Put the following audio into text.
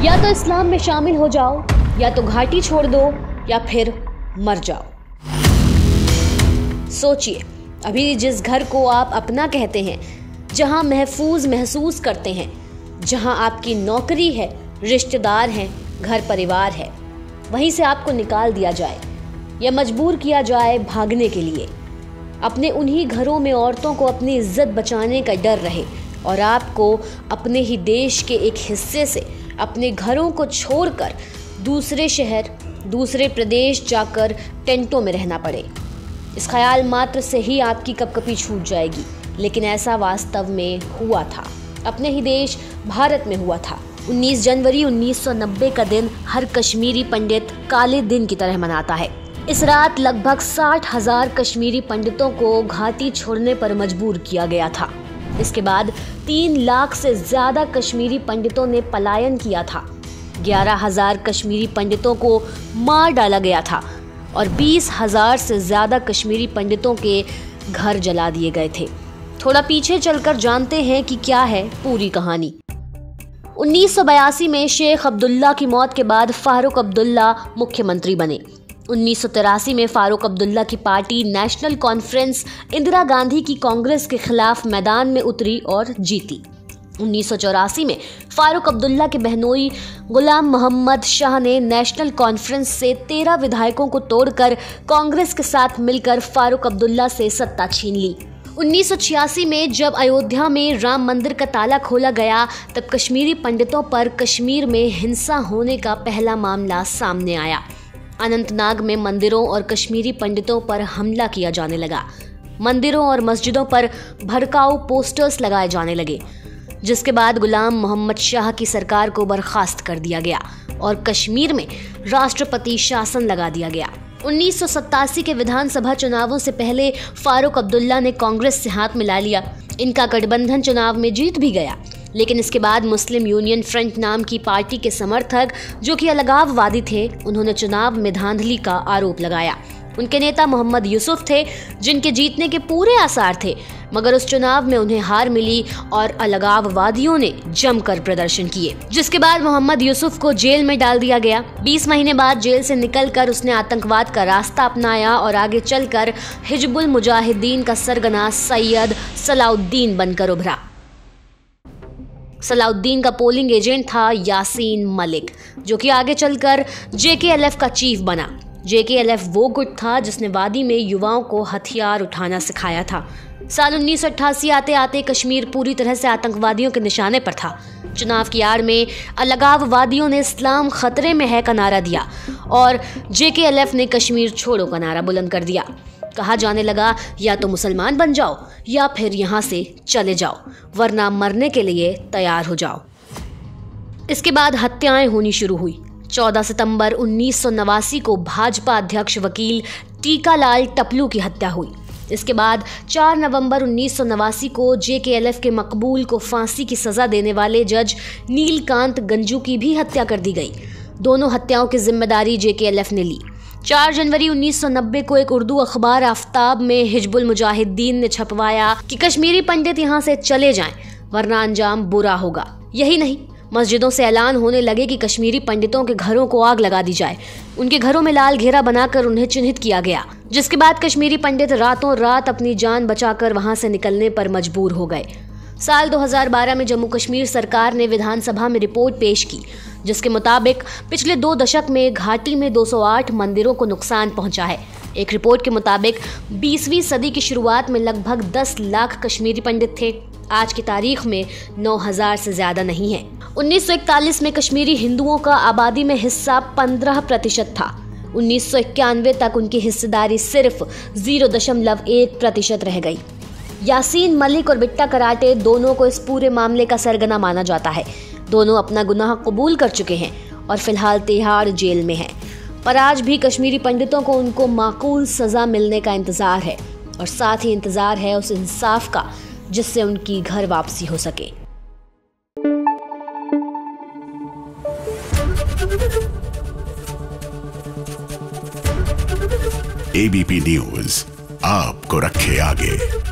या तो इस्लाम में शामिल हो जाओ, या तो घाटी छोड़ दो, या फिर मर जाओ। सोचिए, अभी जिस घर को आप अपना कहते हैं, जहां महफूज महसूस करते हैं, जहां आपकी नौकरी है, रिश्तेदार हैं, घर परिवार है, वहीं से आपको निकाल दिया जाए या मजबूर किया जाए भागने के लिए। अपने उन्हीं घरों में औरतों को अपनी इज्जत बचाने का डर रहे और आपको अपने ही देश के एक हिस्से से अपने घरों को छोड़कर दूसरे शहर, दूसरे प्रदेश जाकर टेंटों में रहना पड़े। इस ख्याल मात्र से ही आपकी कपकपी छूट जाएगी, लेकिन ऐसा वास्तव में हुआ था। अपने ही देश भारत में हुआ था। 19 जनवरी 1990 का दिन हर कश्मीरी पंडित काले दिन की तरह मनाता है। इस रात लगभग 60,000 कश्मीरी पंडितों को घाटी छोड़ने पर मजबूर किया गया था। इसके बाद 3 लाख से ज्यादा कश्मीरी पंडितों ने पलायन किया था। 11,000 कश्मीरी पंडितों को मार डाला गया था और 20,000 से ज्यादा कश्मीरी पंडितों के घर जला दिए गए थे। थोड़ा पीछे चलकर जानते हैं कि क्या है पूरी कहानी। 1982 में शेख अब्दुल्ला की मौत के बाद फारूक अब्दुल्ला मुख्यमंत्री बने। 1983 में फारूक अब्दुल्ला की party national conference Indira Gandhi की कांग्रेस के खिलाफ मैदान में उतरी और जीती। 1984 में फारूक अब्दुल्ला के बहनोई गुलाम मोहम्मद शाह ने नेशनल कॉन्फ्रेंस से 13 विधायकों को तोड़कर कांग्रेस के साथ मिलकर फारूक अब्दुल्ला से सत्ता छीन ली। 1986 में जब अयोध्या में राम मंदिर का ताला खोला गया, तब कश्मीरी पंडितों पर कश्मीर में हिंसा होने का पहला मामला सामने आया। अनंतनाग में मंदिरों और कश्मीरी पंडितों पर हमला किया जाने लगा। मंदिरों और मस्जिदों पर भड़काऊ पोस्टर्स लगाए जाने लगे, जिसके बाद गुलाम मोहम्मद शाह की सरकार को बर्खास्त कर दिया गया और कश्मीर में राष्ट्रपति शासन लगा दिया गया। 1987 के विधानसभा चुनावों से पहले फारूक अब्दुल्ला ने कांग्रेस से हाथ मिला लिया। इनका गठबंधन चुनाव में जीत भी गया, लेकिन इसके बाद मुस्लिम यूनियन फ्रंट नाम की पार्टी के समर्थक, जो कि अलगाववादी थे, उन्होंने चुनाव में धांधली का आरोप लगाया। उनके नेता मोहम्मद यूसुफ थे, जिनके जीतने के पूरे आसार थे, मगर उस चुनाव में उन्हें हार मिली और अलगाववादियों ने जमकर प्रदर्शन किए, जिसके बाद मोहम्मद यूसुफ को जेल में डाल दिया गया। 20 महीने बाद जेल से निकलकर उसने आतंकवाद का रास्ता अपनाया और आगे चलकर हिजबुल मुजाहिदीन का सरगना सैयद सलाउद्दीन बनकर उभरा। सलाउद्दीन का पोलिंग एजेंट था यासीन मलिक, जो कि आगे चलकर JKLF का चीफ बना। JKLF वो गुट था जिसने वादी में युवाओं को हथियार उठाना सिखाया था। साल 1988 आते आते कश्मीर पूरी तरह से आतंकवादियों के निशाने पर था। चुनाव की आड़ में अलगाववादियों ने इस्लाम खतरे में है का नारा दिया और JKLF ने कश्मीर छोड़ो का नारा बुलंद कर दिया। कहा जाने लगा, या तो मुसलमान बन जाओ या फिर यहाँ से चले जाओ, वरना मरने के लिए तैयार हो जाओ। इसके बाद हत्याएं होनी शुरू हुई। 14 सितंबर 1989 को भाजपा अध्यक्ष वकील टीकालाल टपलू की हत्या हुई। इसके बाद 4 नवंबर 1989 को JKLF के मकबूल को फांसी की सजा देने वाले जज नीलकांत गंजू की भी हत्या कर दी गई। दोनों हत्याओं की जिम्मेदारी JKLF ने ली। 4 जनवरी 1990 को एक उर्दू अखबार आफ्ताब में हिजबुल मुजाहिदीन ने छपवाया कि कश्मीरी पंडित यहाँ से चले जाएं, वरना अंजाम बुरा होगा। यही नहीं, मस्जिदों से ऐलान होने लगे कि कश्मीरी पंडितों के घरों को आग लगा दी जाए। उनके घरों में लाल घेरा बनाकर उन्हें चिन्हित किया गया, जिसके बाद कश्मीरी पंडित रातों रात अपनी जान बचाकर वहां से निकलने पर मजबूर हो गए। साल 2012 में जम्मू कश्मीर सरकार ने विधानसभा में रिपोर्ट पेश की, जिसके मुताबिक पिछले 2 दशक में घाटी में 208 मंदिरों को नुकसान पहुंचा है। एक रिपोर्ट के मुताबिक 20वीं सदी की शुरुआत में लगभग 10 लाख कश्मीरी पंडित थे। आज की तारीख में 9,000 से ज्यादा नहीं है। 1941 में कश्मीरी हिंदुओं का आबादी में हिस्सा 15% था। 1991 तक उनकी हिस्सेदारी सिर्फ 0.1% रह गई। यासीन मलिक और बिट्टा कराटे दोनों को इस पूरे मामले का सरगना माना जाता है। दोनों अपना गुनाह कबूल कर चुके हैं और फिलहाल तिहाड़ जेल में हैं। पर आज भी कश्मीरी पंडितों को उनको माकूल सजा मिलने का इंतजार है और साथ ही इंतजार है उस इंसाफ का जिससे उनकी घर वापसी हो सके। ABP न्यूज़ आपको रखे आगे।